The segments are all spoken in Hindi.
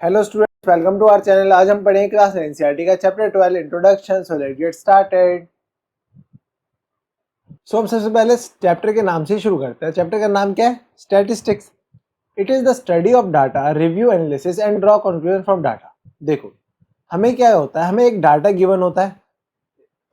Hello students, welcome to our channel. आज हम पढ़ेंगे क्लास एनसीईआरटी का chapter 12 introduction. So let's get started. हम सबसे पहले चैप्टर के नाम से ही शुरू करते हैं। चैप्टर का नाम क्या है? Statistics. It is the study of data, review, analysis and draw conclusion from data. देखो, हमें क्या होता है, हमें एक डाटा गिवन होता है,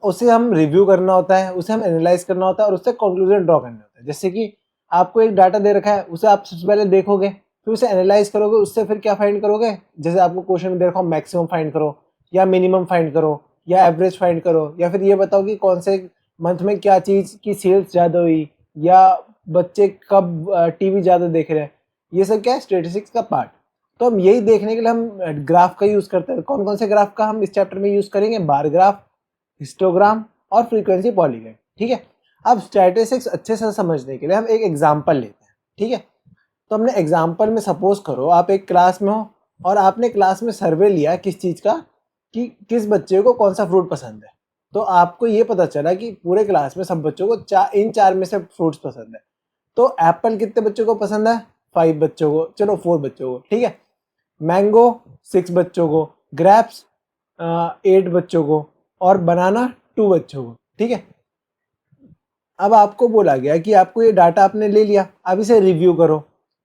उसे हम रिव्यू करना होता है, उसे हम एनालाइज करना होता है और उससे कंक्लूजन ड्रॉ करना होता है। जैसे कि आपको एक डाटा दे रखा है, उसे आप सबसे पहले देखोगे, फिर उसे एनालाइज करोगे, उससे फिर क्या फाइंड करोगे। जैसे आपको क्वेश्चन में दे रखा हो मैक्सिमम फाइंड करो या मिनिमम फाइंड करो या एवरेज फाइंड करो, या फिर ये बताओ कि कौन से मंथ में क्या चीज की सेल्स ज्यादा हुई या बच्चे कब टीवी ज्यादा देख रहे हैं। ये सब क्या है? स्टेटिस्टिक्स का पार्ट। तो हम यही देखने के लिए हम ग्राफ का यूज करते हैं। कौन कौन से ग्राफ का हम इस चैप्टर में यूज करेंगे? बार ग्राफ, हिस्टोग्राम और फ्रीक्वेंसी पॉलीगन। ठीक है। अब स्टैटिस्टिक्स अच्छे से समझने के लिए हम एक एग्जांपल लेते हैं। ठीक है। तो हमने एग्जांपल में, सपोज करो आप एक क्लास में हो और आपने क्लास में सर्वे लिया किस चीज का, कि किस बच्चे को कौन सा फ्रूट पसंद है। तो आपको ये पता चला कि पूरे क्लास में सब बच्चों को इन चार में से फ्रूट्स पसंद है। तो एप्पल कितने बच्चों को पसंद है? 5 बच्चों को, चलो 4 बच्चों को। ठीक है। मैंगो 6 बच्चों को, ग्रेप्स 8 बच्चों को और बनाना 2 बच्चों को। ठीक है। अब आपको बोला गया कि आपको ये डाटा आपने ले लिया, अब इसे रिव्यू करो,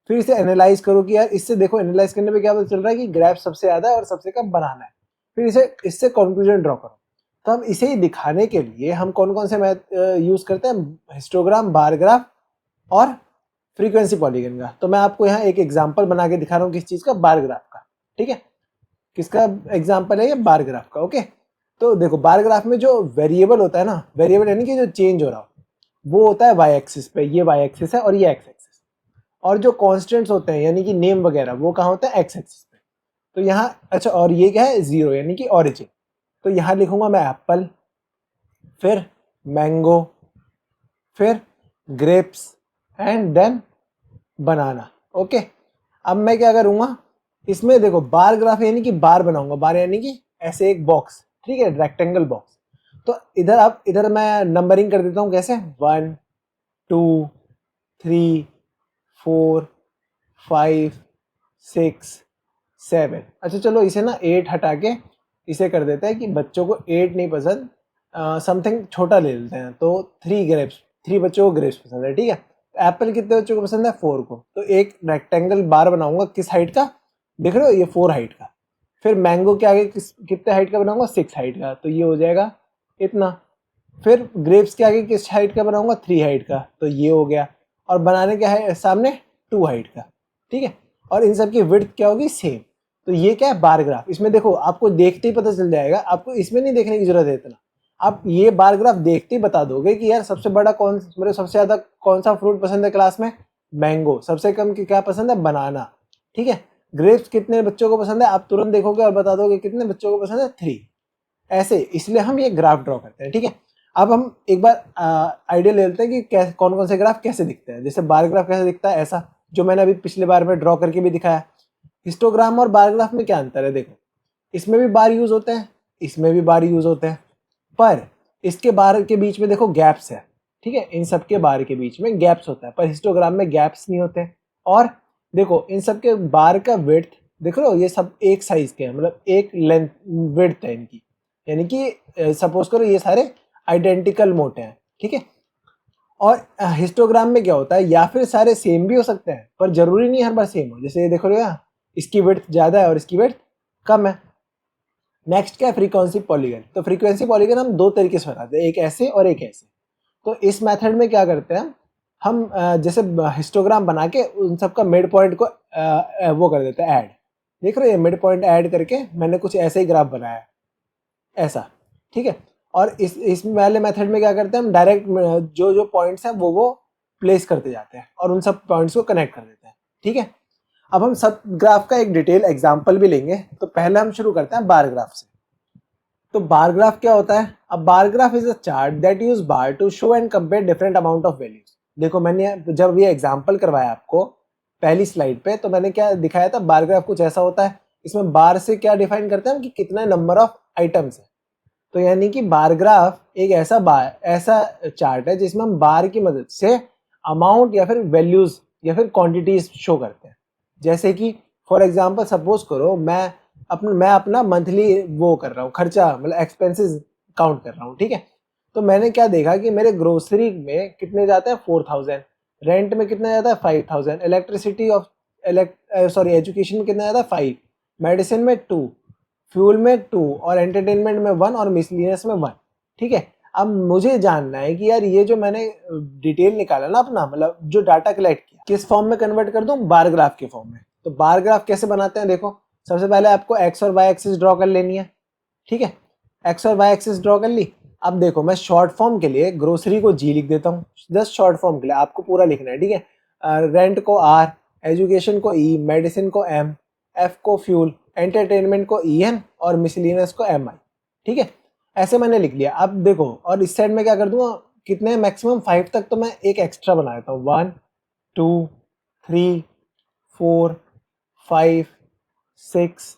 फिर इसे एनालाइज करो कि यार इससे देखो, एनालाइज करने पे क्या पता चल रहा है कि ग्रेप सबसे ज्यादा है और सबसे कम बनाना है। फिर इसे इससे कंक्लूजन ड्रॉ करो। तो हम इसे ही दिखाने के लिए हम कौन कौन से मैथ यूज करते हैं? हिस्टोग्राम, बार ग्राफ और फ्रीक्वेंसी पॉलीगन का। तो मैं आपको यहाँ एक एग्जाम्पल बना के दिखा रहा हूँ किस चीज का? बार ग्राफ का। ठीक है। किसका एग्जाम्पल है ये? बार ग्राफ का। ओके। तो देखो, बार ग्राफ में जो वेरिएबल होता है ना, वेरिएबल यानी कि जो चेंज हो रहा हो, वो होता है वाई एक्सिस पे। ये वाई एक्सिस है और ये एक्स एक्सिस। और जो कॉन्स्टेंट्स होते हैं यानी कि नेम वगैरह, वो कहाँ होता है? एक्स एक्सिस पे। तो यहाँ अच्छा, और ये क्या है? जीरो यानी कि ऑरिजिन। तो यहाँ लिखूंगा मैं एप्पल, फिर मैंगो, फिर grapes and then banana. Okay. अब मैं क्या करूंगा, इसमें देखो बार ग्राफ यानी कि बार बनाऊंगा, बार यानी कि ऐसे एक बॉक्स। ठीक है, रेक्टेंगल बॉक्स। तो इधर आप, इधर मैं नंबरिंग कर देता हूँ। कैसे? 1 2 3 4 5 6 7। अच्छा चलो, इसे ना 8 हटा के इसे कर देते हैं कि बच्चों को 8 नहीं पसंद, समथिंग छोटा ले लेते हैं। तो 3 ग्रेप्स, 3 बच्चों को ग्रेप्स पसंद है। ठीक है। एप्पल कितने बच्चों को पसंद है? 4 को। तो एक रेक्टेंगल बार बनाऊंगा, किस हाइट का? देख रहे हो, ये 4 हाइट का। फिर मैंगो के आगे कितने हाइट का बनाऊंगा? 6 हाइट का। तो ये हो जाएगा इतना। फिर ग्रेप्स के आगे किस हाइट का बनाऊंगा? 3 हाइट का। तो ये हो गया। और बनाने के सामने 2 हाइट का। ठीक है। और इन सब की विड्थ क्या होगी? सेम। तो ये क्या है? Bar graph. इसमें देखो, आपको देखते ही पता चल जाएगा, आपको इसमें नहीं देखने की जरूरत है इतना। आप ये बार ग्राफ देखते ही बता दोगे कि यार सबसे बड़ा कौन, मतलब सबसे ज्यादा कौन सा फ्रूट पसंद है क्लास में? मैंगो। सबसे कम की क्या पसंद है? बनाना। ठीक है। ग्रेप्स कितने बच्चों को पसंद है? आप तुरंत देखोगे और बता दोगे कितने बच्चों को पसंद है? 3। ऐसे, इसलिए हम ये ग्राफ ड्रॉ करते हैं। ठीक है। अब हम एक बार आइडिया ले लेते हैं कि कैसे, कौन कौन से ग्राफ कैसे दिखते हैं। जैसे बार ग्राफ कैसे दिखता है? ऐसा, जो मैंने अभी पिछले बार में ड्रॉ करके भी दिखाया। हिस्टोग्राम और बार ग्राफ में क्या अंतर है? देखो, इसमें भी बार यूज होते हैं, इसमें भी बार यूज होते हैं, पर इसके बार के बीच में देखो गैप्स है। ठीक है। इन सब के बार के बीच में गैप्स होता है, पर हिस्टोग्राम में गैप्स नहीं होते। और देखो, इन सब के बार का विड्थ देख रहे हो, ये सब एक साइज के हैं, मतलब एक लेंथ विड्थ है इनकी। यानी कि सपोज करो ये सारे आइडेंटिकल मोटे हैं। ठीक है। और हिस्टोग्राम में क्या होता है, या फिर सारे सेम भी हो सकते हैं, पर जरूरी नहीं हर बार सेम हो। जैसे ये देखो यहाँ, इसकी विड्थ ज्यादा है और इसकी विड्थ कम है। नेक्स्ट क्या है? Frequency polygon. तो फ्रीक्वेंसी पॉलीगन हम दो तरीके से बनाते हैं, एक ऐसे और एक ऐसे। तो इस मेथड में क्या करते हैं हम, जैसे हिस्टोग्राम बना के उन सबका मिड पॉइंट को वो कर देते हैं ऐड। देख रहे हो, ये मिड पॉइंट ऐड करके मैंने कुछ ऐसे ही ग्राफ बनाया है, ऐसा। ठीक है। और इस वाले मेथड में क्या करते हैं हम, डायरेक्ट जो जो पॉइंट्स हैं वो प्लेस करते जाते हैं और उन सब पॉइंट्स को कनेक्ट कर देते हैं। ठीक है। अब हम सब ग्राफ का एक डिटेल एग्जांपल भी लेंगे। तो पहले हम शुरू करते हैं बार ग्राफ से। तो बार ग्राफ क्या होता है? अब bar graph is a chart that use bar to show and compare different amount of values. देखो, मैंने जब ये एग्जांपल करवाया आपको पहली स्लाइड पे, तो मैंने क्या दिखाया था? बार ग्राफ कुछ ऐसा होता है। इसमें बार से क्या डिफाइन करते हैं हम, कि कितना नंबर ऑफ आइटम्स है। तो यानी कि बार ग्राफ एक ऐसा चार्ट है जिसमें हम बार की मदद से अमाउंट या फिर वैल्यूज या फिर क्वांटिटीज शो करते हैं। जैसे कि फॉर एग्जाम्पल सपोज करो मैं अपना मंथली वो कर रहा हूँ, खर्चा मतलब एक्सपेंसेस काउंट कर रहा हूँ, ठीक है। तो मैंने क्या देखा कि मेरे ग्रोसरी में कितने जाते हैं 4000, रेंट में कितना जाता है 5000, इलेक्ट्रिसिटी ऑफ एजुकेशन में कितना जाता है 5, मेडिसिन में 2, फ्यूल में 2 और एंटरटेनमेंट में 1 और मिसलिनियस में 1, ठीक है। अब मुझे जानना है कि यार ये जो मैंने डिटेल निकाला ना अपना, मतलब जो डाटा कलेक्ट किया, किस फॉर्म में कन्वर्ट कर दूं, बार ग्राफ के फॉर्म में। तो बार ग्राफ कैसे बनाते हैं, देखो सबसे पहले आपको एक्स और वाई एक्सिस ड्रॉ कर लेनी है, ठीक है। एक्स और वाई एक्सिस ड्रॉ कर ली। अब देखो मैं शॉर्ट फॉर्म के लिए ग्रोसरी को जी लिख देता हूँ, जस्ट शॉर्ट फॉर्म के लिए, आपको पूरा लिखना है, ठीक है। रेंट को आर, एजुकेशन को ई, मेडिसिन को एम, एफ को फ्यूल, एंटरटेनमेंट को ई एन और मिसलिनियस को एम आई, ठीक है। ऐसे मैंने लिख लिया। अब देखो और इस साइड में क्या कर दूंगा, कितने मैक्सिमम 5 तक तो मैं एक एक्स्ट्रा बना देता हूँ, 1 2 3 4 5 6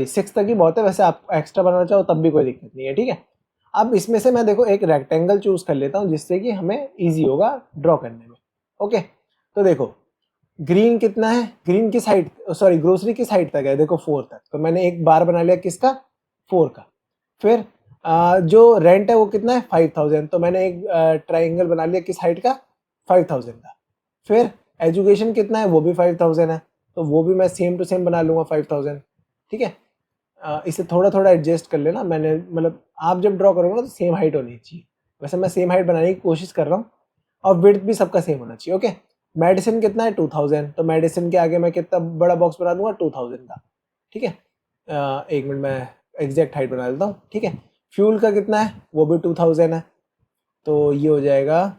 6 तक ही बहुत है, वैसे आप एक्स्ट्रा बनाना चाहो तब भी कोई दिक्कत नहीं है, ठीक है। अब इसमें से मैं देखो एक रेक्टेंगल चूज कर लेता हूँ जिससे कि हमें इजी होगा ड्रॉ करने में। ओके, तो देखो ग्रीन कितना है, ग्रीन किस हाइट, ग्रोसरी किस हाइट तक है, देखो 4 तक, तो मैंने एक बार बना लिया किसका, 4 का। फिर जो रेंट है वो कितना है 5000, तो मैंने एक ट्राइंगल बना लिया किस हाइट का, 5000 का। फिर एजुकेशन कितना है, वो भी 5000 है, तो वो भी मैं सेम टू सेम बना लूंगा 5000, ठीक है। इसे थोड़ा थोड़ा एडजस्ट कर लेना, मैंने मतलब आप जब ड्रॉ करोगे ना तो सेम हाइट होनी चाहिए, वैसे मैं सेम हाइट बनाने की कोशिश कर रहा हूँ, और विड्थ भी सबका सेम होना चाहिए। ओके, मेडिसिन कितना है 2000, तो मेडिसिन के आगे मैं कितना बड़ा बॉक्स बना दूंगा 2000 का, ठीक है। एक मिनट मैं एग्जैक्ट हाइट बना देता हूँ, ठीक है। फ्यूल का कितना है, वो भी 2000 है, तो ये हो जाएगा,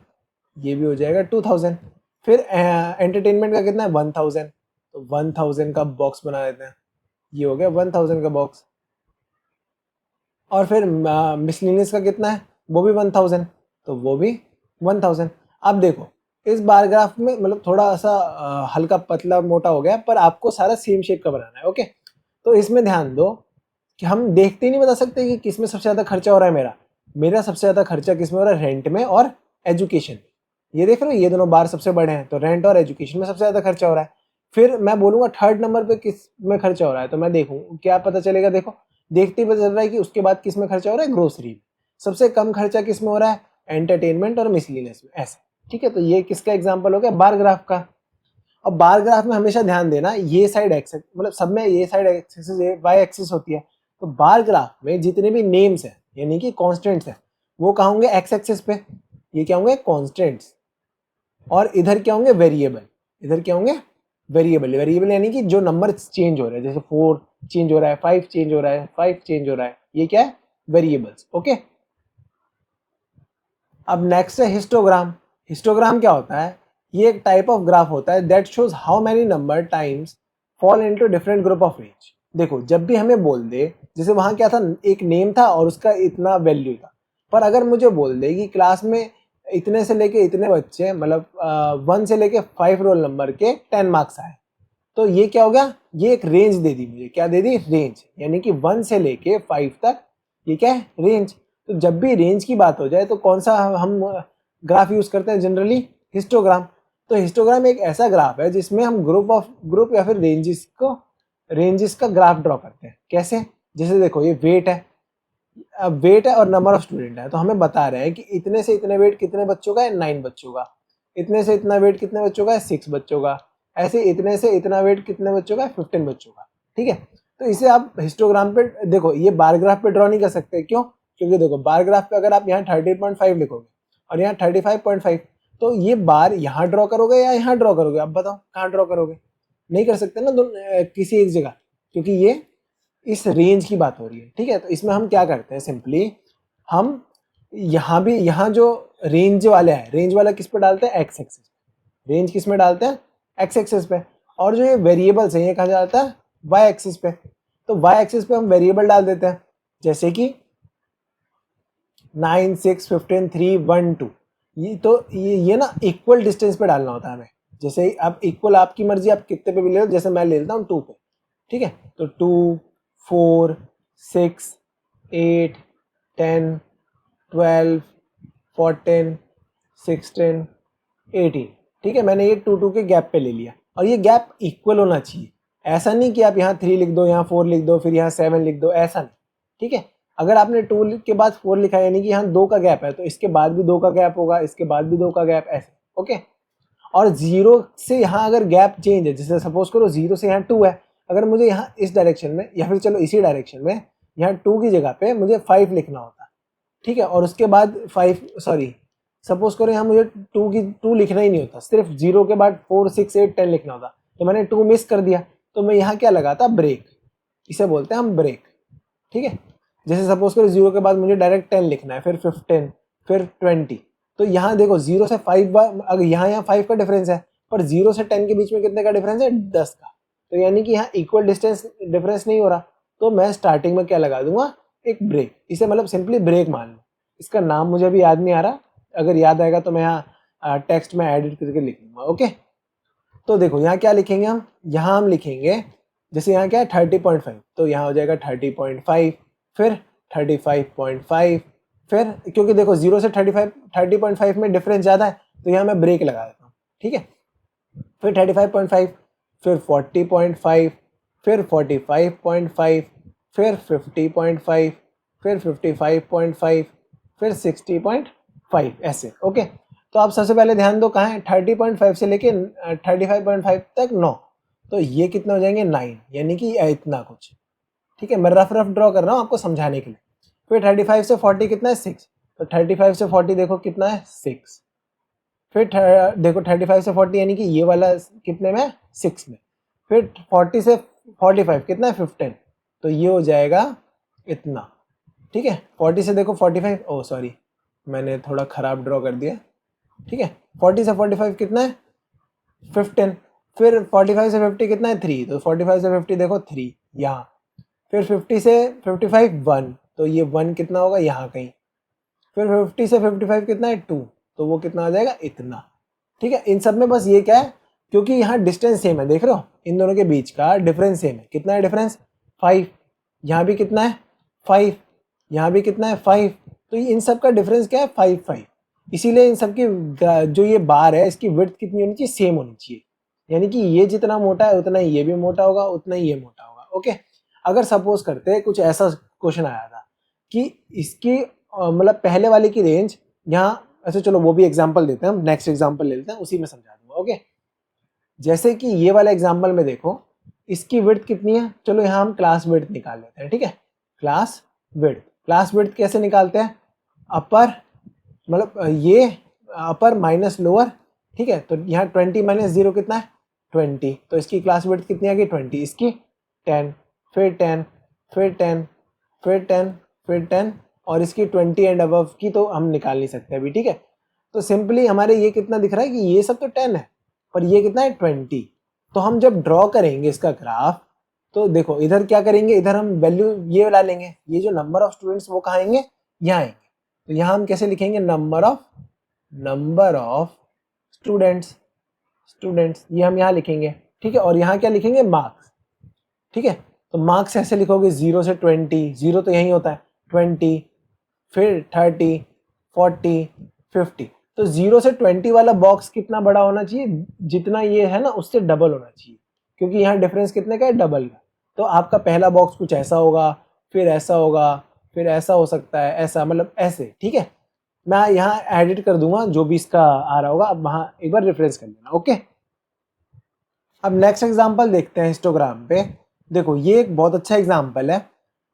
ये भी हो जाएगा 2000। फिर एंटरटेनमेंट का कितना है 1000, तो 1000 का बॉक्स बना देते हैं, ये हो गया 1000 का बॉक्स। और फिर मिसलिनियस का कितना है, वो भी 1000, तो वो भी 1000। अब देखो इस बार ग्राफ में मतलब थोड़ा सा हल्का पतला मोटा हो गया, पर आपको सारा सेम शेप का बनाना है। ओके, तो इसमें ध्यान दो कि हम देखते ही नहीं बता सकते कि किस में सबसे ज्यादा खर्चा हो रहा है। मेरा सबसे ज्यादा खर्चा किस में हो रहा है, रेंट में और एजुकेशन में। ये देख रहे हो, ये दोनों बार सबसे बड़े हैं, तो रेंट और एजुकेशन में सबसे ज्यादा खर्चा हो रहा है। फिर मैं बोलूंगा थर्ड नंबर पे किस में खर्चा हो रहा है, तो मैं देखूँ क्या पता चलेगा, देखो देखते ही पता चल रहा है कि उसके बाद किस में खर्चा हो रहा है, ग्रोसरी में। सबसे कम खर्चा किस में हो रहा है, एंटरटेनमेंट और मिसलिनियस में, ऐसे, ठीक है। तो ये किसका एग्जाम्पल हो गया, बार ग्राफ का। अब बार ग्राफ में हमेशा ध्यान देना, ये साइड एक्स मतलब सब में ये साइड एक्सिस वाई एक्सिस होती है, तो बार ग्राफ में जितने भी नेम्स हैं यानी कि कॉन्स्टेंट्स हैं, वो कहाँ होंगे, एक्स एक्सिस पे, ये क्या होंगे, कॉन्स्टेंट्स। और इधर क्या होंगे, वेरिएबल, इधर क्या होंगे, वेरिएबल। वेरिएबल यानी कि जो नंबर चेंज हो रहे हैं, जैसे 4 चेंज हो रहा है, 5 चेंज हो रहा है, 5 चेंज हो रहा है, ये क्या है, वेरिएबल्स। ओके, अब नेक्स्ट है हिस्टोग्राम। हिस्टोग्राम क्या होता है, ये एक टाइप ऑफ ग्राफ होता है that shows how many number times fall into different group of range. देखो जब भी हमें बोल दे, जैसे वहां क्या था, एक नेम था और उसका इतना वैल्यू था, पर अगर मुझे बोल दे कि क्लास में इतने से लेके इतने बच्चे, मतलब 1 से लेके 5 रोल नंबर के 10 मार्क्स आए, तो ये क्या हो गया, ये एक रेंज दे दी मुझे, क्या दे दी, रेंज, यानी कि 1 से लेके 5 तक, ये क्या है, रेंज। तो जब भी रेंज की बात हो जाए तो कौन सा हम ग्राफ यूज करते हैं, जनरली हिस्टोग्राम। तो हिस्टोग्राम एक ऐसा ग्राफ है जिसमें हम ग्रुप या फिर रेंजेस का ग्राफ ड्रॉ करते हैं। कैसे, जैसे देखो ये वेट है, अब वेट है और नंबर ऑफ स्टूडेंट है, तो हमें बता रहे हैं कि इतने से इतने वेट कितने बच्चों का है, 9 बच्चों का। इतने से इतना वेट कितने बच्चों का है, 6 बच्चों का। ऐसे इतने से इतना वेट कितने बच्चों का है, 15 बच्चों का, ठीक है। तो इसे आप हिस्टोग्राम पे देखो, ये बार ग्राफ पे ड्रॉ नहीं कर सकते, क्यों, क्योंकि देखो बार ग्राफ पे अगर आप यहाँ 30.5 लिखोगे और यहाँ 35.5, तो ये बार यहाँ ड्रॉ करोगे या यहाँ ड्रॉ करोगे, आप बताओ कहाँ ड्रॉ करोगे, नहीं कर सकते ना किसी एक जगह, क्योंकि ये इस रेंज की बात हो रही है, ठीक है। तो इसमें हम क्या करते हैं, सिंपली हम यहाँ जो रेंज वाले हैं, रेंज वाला किस पे डालते हैं, एक्स एक्सिस, रेंज किस में डालते हैं, एक्स एक्सिस पे। और जो ये वेरिएबल्स हैं ये कहाँ जाता है, वाई एक्सिस पे। तो वाई एक्सिस पे हम वेरिएबल डाल देते हैं, जैसे कि 9 6 15 3 1 2, ये तो ये ना इक्वल डिस्टेंस पे डालना होता है हमें। जैसे आप इक्वल, आपकी मर्जी आप कितने पे भी ले लो, जैसे मैं ले लेता हूँ 2 पे, ठीक है। तो 2 4 6 8 10 12 14 16 18, ठीक है। मैंने ये 2 2 के गैप पे ले लिया। और ये गैप इक्वल होना चाहिए। ऐसा नहीं कि आप यहाँ 3 लिख दो, यहाँ 4 लिख दो, फिर यहाँ 7 लिख दो, ऐसा नहीं, ठीक है। अगर आपने 2 के बाद 4 लिखा है यानी कि यहाँ 2 का गैप है, तो इसके बाद भी 2 का गैप होगा, इसके बाद भी 2 का गैप, ऐसे, ओके। और 0 से यहाँ अगर गैप चेंज है, जैसे सपोज करो 0 से यहाँ 2 है, अगर मुझे यहाँ इस डायरेक्शन में या फिर चलो इसी डायरेक्शन में यहाँ 2 की जगह पे मुझे 5 लिखना होता, ठीक है, और उसके बाद 5 सॉरी सपोज करो यहाँ मुझे 2 लिखना ही नहीं होता, सिर्फ 0 के बाद 4 6 8 10 लिखना होता, तो मैंने 2 मिस कर दिया, तो मैं यहाँ क्या लगाता, ब्रेक, इसे बोलते हैं हम ब्रेक, ठीक है। जैसे सपोज करो 0 के बाद मुझे डायरेक्ट 10 लिखना है, फिर 15, फिर 20, तो यहाँ देखो 0 से 5 अगर यहाँ 5 का डिफरेंस है, पर 0 से 10 के बीच में कितने का डिफरेंस है, 10 का, तो यानी कि यहाँ इक्वल डिस्टेंस डिफरेंस नहीं हो रहा, तो मैं स्टार्टिंग में क्या लगा दूंगा, एक ब्रेक, इसे मतलब सिंपली ब्रेक मान लो। इसका नाम मुझे अभी याद नहीं आ रहा, अगर याद आएगा तो मैं यहाँ टेक्स्ट में एडिट करके लिख लूंगा, ओके। तो देखो यहाँ क्या लिखेंगे हम, यहाँ हम लिखेंगे जैसे यहाँ क्या है 30.5, तो यहाँ हो जाएगा 30.5, फिर 35.5, फिर क्योंकि देखो 0 से 30.5 में डिफरेंस ज़्यादा है, तो यहाँ मैं ब्रेक लगा देता हूँ, ठीक है। फिर 35.5, फिर 40.5, फिर 45.5, फिर 50.5, फिर 55.5, फिर 60.5, ऐसे, ओके। तो आप सबसे पहले ध्यान दो कहाँ है, 30.5 से लेके 35.5 तक 9, तो ये कितना हो जाएंगे 9, यानी कि इतना कुछ, ठीक है। मैं रफ ड्रॉ कर रहा हूँ आपको समझाने के लिए। फिर 35 से 40 कितना है 6, तो 35 से 40 देखो कितना है 6, फिर देखो 35 से 40 यानी कि ये वाला कितने में 6 में, फिर 40 से 45 कितना है 15, तो ये हो जाएगा इतना, ठीक है। 40 से देखो 45, ओ सॉरी मैंने थोड़ा खराब ड्रॉ कर दिया, ठीक है। 40 से 45 कितना है 15, फिर 45 से 50 कितना है 3, तो 45 से 50 देखो 3 यहाँ, फिर 50 से 55 1, तो ये 1 कितना होगा यहाँ कहीं, फिर 50 से 55 कितना है 2, तो वो कितना आ जाएगा इतना, ठीक है। इन सब में बस ये क्या है, क्योंकि यहाँ डिस्टेंस सेम है, देख रहे हो इन दोनों के बीच का डिफरेंस सेम है, कितना है डिफरेंस 5, यहाँ भी कितना है 5, यहाँ भी कितना है 5, तो इन सब का डिफरेंस क्या है 5 5, इसीलिए इन सब की जो ये बार है इसकी विड्थ कितनी होनी चाहिए, सेम होनी चाहिए, यानी कि ये जितना मोटा है उतना ही ये भी मोटा होगा, उतना ही ये मोटा होगा, ओके। अगर सपोज करते हैं कुछ ऐसा क्वेश्चन आया था कि इसकी मतलब पहले वाले की रेंज यहाँ, अच्छा चलो वो भी एग्जांपल देते हैं हम, नेक्स्ट एग्जांपल ले लेते हैं, उसी में समझा दूंगा, ओके। जैसे कि ये वाला एग्जांपल में देखो इसकी विड्थ कितनी है, चलो यहाँ हम क्लास विड्थ निकाल लेते हैं, ठीक है। क्लास विड्थ कैसे निकालते हैं, अपर मतलब ये अपर माइनस लोअर, ठीक है। तो यहाँ 20 माइनस 0 कितना है 20, तो इसकी क्लास विड्थ कितनी आ गई 20, इसकी 10, फिर 10, फिर 10, फिर 10, फिर 10, और इसकी 20 एंड अबव की तो हम निकाल नहीं सकते अभी, ठीक है। तो सिंपली हमारे ये कितना दिख रहा है कि ये सब तो 10 है, पर ये कितना है 20, तो हम जब ड्रॉ करेंगे इसका ग्राफ, तो देखो इधर क्या करेंगे, इधर हम वैल्यू ये वाला लेंगे, ये जो नंबर ऑफ स्टूडेंट्स वो कहाँ आएंगे, यहाँ आएंगे, तो यहाँ हम कैसे लिखेंगे नंबर ऑफ स्टूडेंट्स ये हम यहाँ लिखेंगे, ठीक है। और यहाँ क्या लिखेंगे मार्क्स, ठीक है। तो मार्क्स ऐसे लिखोगे 0 से 20, 0 तो यही होता है 20, फिर 30, 40, 50, तो 0 से 20 वाला बॉक्स कितना बड़ा होना चाहिए, जितना ये है ना उससे डबल होना चाहिए, क्योंकि यहाँ डिफरेंस कितने का है डबल का। तो आपका पहला बॉक्स कुछ ऐसा होगा, फिर ऐसा होगा, फिर ऐसा हो सकता है, ऐसा मतलब ऐसे, ठीक है। मैं यहाँ एडिट कर दूंगा जो भी इसका आ रहा होगा, अब वहाँ एक बार रेफरेंस कर लेना, ओके। अब नेक्स्ट एग्जांपल देखते हैं हिस्टोग्राम पे। देखो ये एक बहुत अच्छा एग्जांपल है,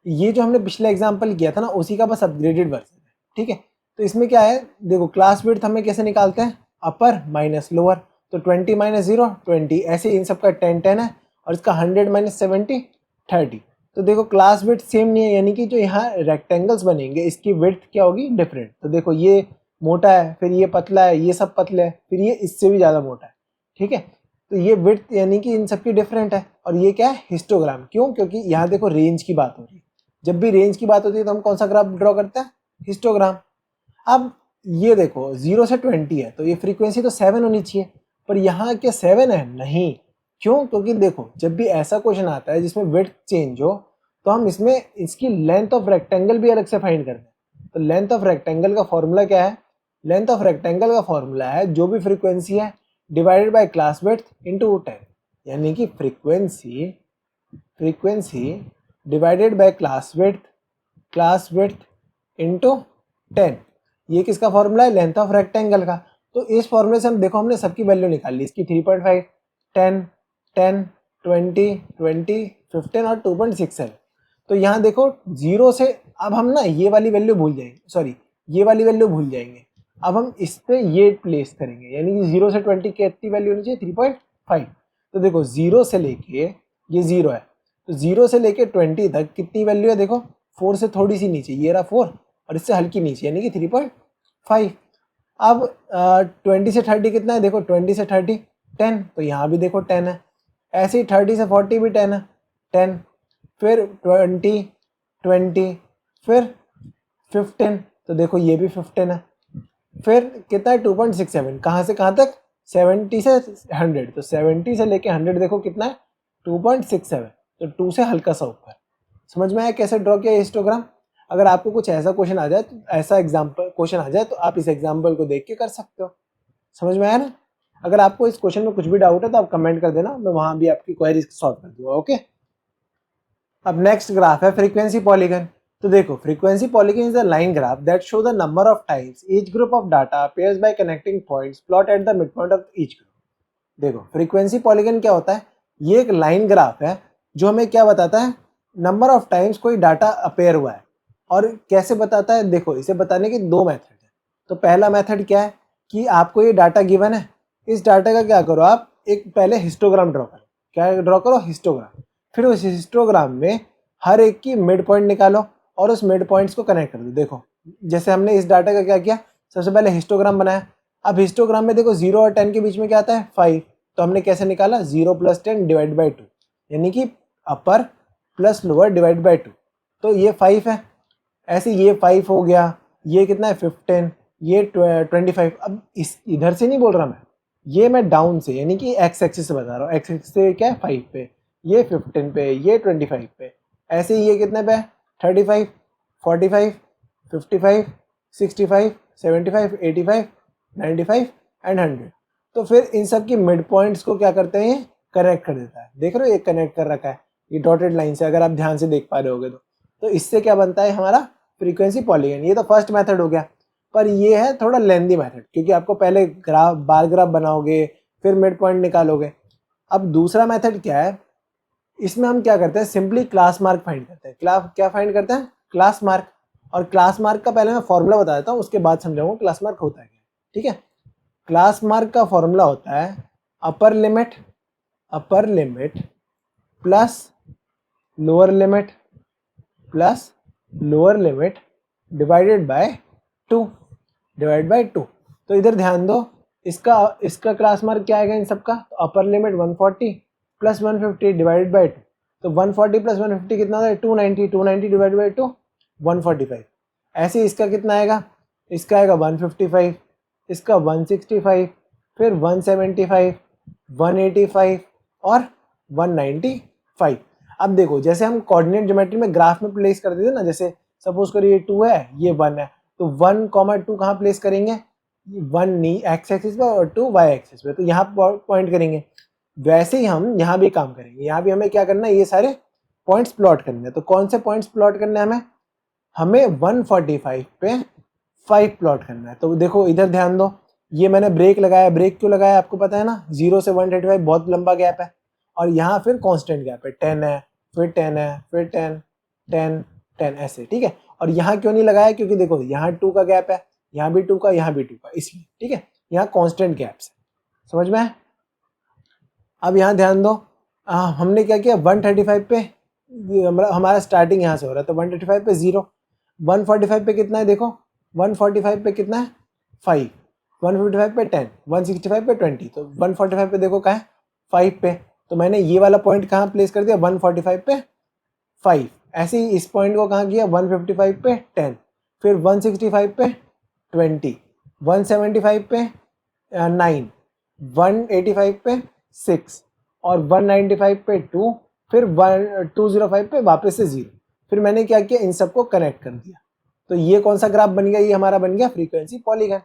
ये जो हमने पिछला एग्जांपल किया था ना उसी का बस अपग्रेडेड वर्जन है, ठीक है। तो इसमें क्या है, देखो क्लास विड्थ हमें कैसे निकालते हैं, अपर माइनस लोअर, तो 20 माइनस 0 20, ऐसे इन सबका 10 10 है, और इसका 100 माइनस 70 30। तो देखो क्लास विड्थ सेम नहीं है, यानी कि जो यहाँ रेक्टेंगल्स बनेंगे इसकी विड्थ क्या होगी डिफरेंट। तो देखो ये मोटा है, फिर ये पतला है, ये सब पतले है, फिर ये इससे भी ज़्यादा मोटा है, ठीक है। तो ये विड्थ यानी कि इन सबकी डिफरेंट है, और ये क्या है हिस्टोग्राम, क्यों, क्योंकि यहाँ देखो रेंज की बात हो रही है, जब भी रेंज की बात होती है तो हम कौन सा ग्राफ ड्रॉ करते हैं, हिस्टोग्राम। अब ये देखो 0 से 20 है, तो ये फ्रीक्वेंसी तो 7 होनी चाहिए, पर यहाँ क्या 7 है, नहीं, क्यों, क्योंकि देखो जब भी ऐसा क्वेश्चन आता है जिसमें विड्थ चेंज हो, तो हम इसमें इसकी लेंथ ऑफ रेक्टेंगल भी अलग से फाइंड करते हैं। तो लेंथ ऑफ रेक्टेंगल का फॉर्मूला क्या है, लेंथ ऑफ रेक्टेंगल का फॉर्मूला है जो भी फ्रीक्वेंसी है divided by class width into 10। यानी कि frequency divided by class width into 10। ये किसका फॉर्मूला है? लेंथ ऑफ रेक्टेंगल का। तो इस फॉर्मूले से हम देखो हमने सबकी वैल्यू निकाल ली, इसकी 3.5, 10, 10, 20, 20, 15 और 2.67। तो यहाँ देखो जीरो से अब हम ना ये वाली वैल्यू भूल जाएंगे, सॉरी ये वाली वैल्यू भूल जाएंगे। अब हम इस पे ये प्लेस करेंगे, यानी कि 0 से 20 की कितनी वैल्यू होनी चाहिए? 3.5। तो देखो 0 से लेके, ये 0 है, तो 0 से लेके 20 तक कितनी वैल्यू है? देखो 4 से थोड़ी सी नीचे, ये रहा 4 और इससे हल्की नीचे, यानी कि 3.5। अब 20 से 30 कितना है? देखो 20 से 30 10, तो यहाँ भी देखो 10 है। ऐसे ही 30 से 40 भी 10 है, 10, फिर 20, 20, फिर 15, तो देखो ये भी 15 है। फिर कितना है? 2.67। कहाँ से कहाँ तक? 70 से 100, तो 70 से लेके 100 देखो कितना है? 2.67, तो 2 से हल्का सा ऊपर। समझ में आया कैसे ड्रॉ किया हिस्टोग्राम? अगर आपको कुछ ऐसा क्वेश्चन आ जाए, तो ऐसा एग्जाम्पल क्वेश्चन आ जाए, तो आप इस एग्जाम्पल को देख के कर सकते हो। समझ में आया ना? अगर आपको इस क्वेश्चन में कुछ भी डाउट है तो आप कमेंट कर देना, मैं वहां भी आपकी क्वेरी सॉल्व कर दूंगा। ओके, अब नेक्स्ट ग्राफ है फ्रीक्वेंसी पॉलीगन। तो देखो frequency polygon is a line graph that show the number of times each group of data appears by connecting points plot at the midpoint of each group। देखो फ्रीक्वेंसी पॉलीगन क्या होता है? ये एक लाइन ग्राफ है जो हमें क्या बताता है? नंबर ऑफ टाइम्स कोई डाटा अपेयर हुआ है। और कैसे बताता है? देखो इसे बताने के दो मेथड है। तो पहला मेथड क्या है कि आपको ये डाटा गिवन है, इस डाटा का क्या करो आप, एक पहले हिस्टोग्राम ड्रॉ करो। क्या ड्रॉ करो? हिस्टोग्राम। फिर उस हिस्टोग्राम में हर एक की मिड पॉइंट निकालो और उस मिड पॉइंट्स को कनेक्ट कर दो। देखो जैसे हमने इस डाटा का क्या किया, सबसे पहले हिस्टोग्राम बनाया। अब हिस्टोग्राम में देखो 0 और 10 के बीच में क्या आता है? 5। तो हमने कैसे निकाला? 0 + 10 डिवाइड बाई 2, यानी कि अपर प्लस लोअर डिवाइड बाई 2। तो ये 5 है। ऐसे ये 5 हो गया, ये कितना है? 15, ये 25। अब इस इधर से नहीं बोल रहा मैं डाउन से, यानी कि एक्स एक्सिस से बता रहा हूँ। एक्स एक्सिस से क्या है? 5 पे, ये 15 पे, ये 25 पे। ऐसे ही ये कितने पे है? 35, 45, 55, 65, 75, 85, 95 एंड 100। तो फिर इन सब की मिड पॉइंट्स को क्या करते हैं? कनेक्ट कर देता है। देख रहे हो ये कनेक्ट कर रखा है, ये डॉटेड लाइन से, अगर आप ध्यान से देख पा रहे होगे तो इससे क्या बनता है हमारा? Frequency polygon. ये तो फर्स्ट मेथड हो गया, पर ये है थोड़ा लेंदी मेथड, क्योंकि आपको पहले ग्राफ बार ग्राफ बनाओगे, फिर मिड पॉइंट निकालोगे। अब दूसरा मेथड क्या है? इसमें हम क्या करते हैं? सिंपली क्लास मार्क फाइंड करते हैं। क्या फाइंड करते हैं? Class mark. और क्लास मार्क का पहले मैं फॉर्मूला बता देता हूँ, उसके बाद समझाऊंगा क्लास मार्क होता है क्या। ठीक है, क्लास मार्क का फॉर्मूला होता है upper limit plus lower limit divided by 2। तो इधर ध्यान दो, इसका क्लास मार्क क्या आएगा इन सबका? तो upper limit 140 plus 150 divided by 2। तो 140 प्लस 150 कितना होता है? 290, 290 डिवाइडेड बाई 2 145। ऐसे इसका कितना आएगा? इसका आएगा 155, इसका 165, फिर 175, 185 और 195। अब देखो जैसे हम कोऑर्डिनेट ज्योमेट्री में ग्राफ में प्लेस कर देते ना, जैसे सपोज करिए ये 2 है, ये 1 है, तो 1, 2 कहाँ प्लेस करेंगे? 1 नी एक्स एक्सिस पे और 2 वाई एक्सिस पे, तो यहाँ पॉइंट करेंगे। वैसे ही हम यहाँ भी काम करेंगे। यहाँ भी हमें क्या करना है? ये सारे पॉइंट्स प्लॉट करने हैं। तो कौन से पॉइंट्स प्लॉट करने हैं हमें 145 पे 5 प्लॉट करना है। तो देखो इधर ध्यान दो, ये मैंने ब्रेक लगाया। ब्रेक क्यों लगाया आपको पता है ना? 0 से 135 बहुत लंबा गैप है, और यहाँ फिर कांस्टेंट गैप है, 10 है, फिर 10 है, फिर 10, 10, 10 ऐसे। ठीक है, और यहाँ क्यों नहीं लगाया? क्योंकि देखो यहाँ 2 का गैप है, यहाँ भी 2 का, यहाँ भी 2 का, इसलिए। ठीक है, यहाँ कांस्टेंट गैप्स है। समझ में आया? अब यहाँ ध्यान दो, हमने क्या किया? 135 पे हमारा स्टार्टिंग यहाँ से हो रहा है, तो 135 पे 0, 145 पे कितना है? देखो 145 पे कितना है? 5, 155 पे 10, 165 पे 20, तो 145 पे देखो कहाँ है? 5 पे। तो मैंने ये वाला पॉइंट कहाँ प्लेस कर दिया? 145 पे 5। ऐसे ही इस पॉइंट को कहाँ किया? 155 पे 10, फिर 165 पे 20, 175 पे 9, 185 पे 6 और 195 पे 2, फिर 205 पे वापस से 0। फिर मैंने क्या किया? इन सबको कनेक्ट कर दिया। तो ये कौन सा ग्राफ बन गया? ये हमारा बन गया फ्रीक्वेंसी पॉलीगन।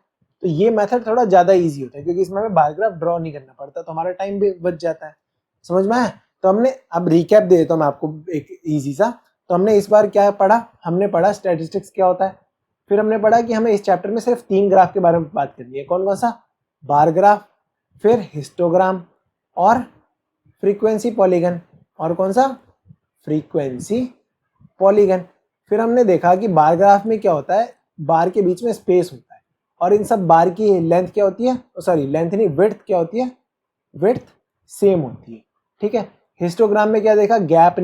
तो ये मेथड थोड़ा ज़्यादा इजी होता है, क्योंकि इसमें हमें बार ग्राफ ड्रॉ नहीं करना पड़ता, तो हमारा टाइम भी बच जाता है। समझ में आया? तो हमने अब रिकैप दे देता हूँ मैं आपको एक इजी सा। तो हमने इस बार क्या पढ़ा, हमने पढ़ा स्टैटिस्टिक्स क्या होता है, फिर हमने पढ़ा कि हमें इस चैप्टर में सिर्फ 3 ग्राफ के बारे में बात करनी है। कौन कौन सा? बार ग्राफ, फिर हिस्टोग्राम और फ्रीक्वेंसी पॉलीगन। और कौन सा? Frequency polygon. फिर हमने देखा कि बार ग्राफ में क्या होता है, बार के बीच में स्पेस होता है और इन सब बार की लेंथ क्या होती है, सॉरी लेंथ नहीं, विड्थ क्या होती है, विड्थ सेम होती है। ठीक है। हिस्टोग्राम में क्या देखा, गैप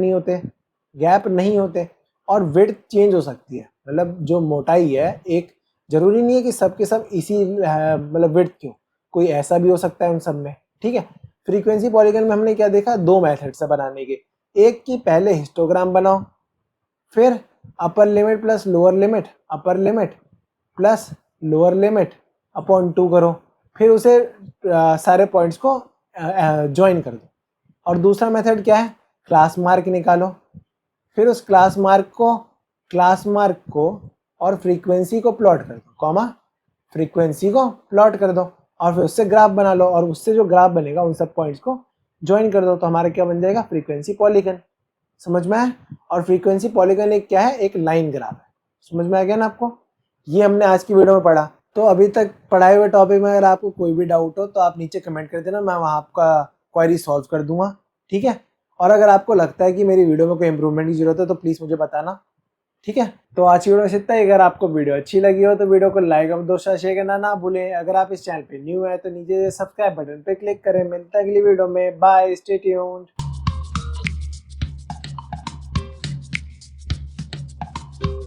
नहीं होते और विड्थ चेंज हो सकती है, मतलब जो मोटाई है एक जरूरी नहीं है कि सबके सब इसी मतलब विड्थ की हो, कोई ऐसा भी हो सकता है उन सब में। ठीक है। फ्रीक्वेंसी पॉलीगन में हमने क्या देखा, 2 मेथड से बनाने के। एक की पहले हिस्टोग्राम बनाओ, फिर upper limit plus lower limit, upper limit plus lower limit upon 2 करो, फिर उसे सारे पॉइंट्स को ज्वाइन कर दो। और दूसरा मेथड क्या है, क्लास मार्क निकालो, फिर उस क्लास मार्क को और फ्रीक्वेंसी को प्लॉट कर दो, कॉमा फ्रीक्वेंसी को प्लॉट कर दो और फिर उससे ग्राफ बना लो और उससे जो ग्राफ बनेगा उन सब पॉइंट्स को ज्वाइन कर दो, तो हमारा क्या बन जाएगा, फ्रीक्वेंसी पॉलीगन। समझ में आया? और फ्रीक्वेंसी पॉलीगन एक क्या है, एक लाइन ग्राफ है। समझ में आ गया ना आपको? ये हमने आज की वीडियो में पढ़ा। तो अभी तक पढ़ाए हुए टॉपिक में अगर आपको कोई भी डाउट हो तो आप नीचे कमेंट कर देना, मैं वहाँ आपका क्वेरी सॉल्व कर दूंगा। ठीक है। और अगर आपको लगता है कि मेरी वीडियो में कोई इंप्रूवमेंट की जरूरत है तो प्लीज़ मुझे बताना। ठीक है। तो आज की वीडियो में इतना ही। अगर आपको वीडियो अच्छी लगी हो तो वीडियो को लाइक और दोस्तों शेयर करना ना भूलें। अगर आप इस चैनल पे न्यू है तो नीचे सब्सक्राइब बटन पे क्लिक करें। मिलता है अगली वीडियो में। Bye, stay tuned.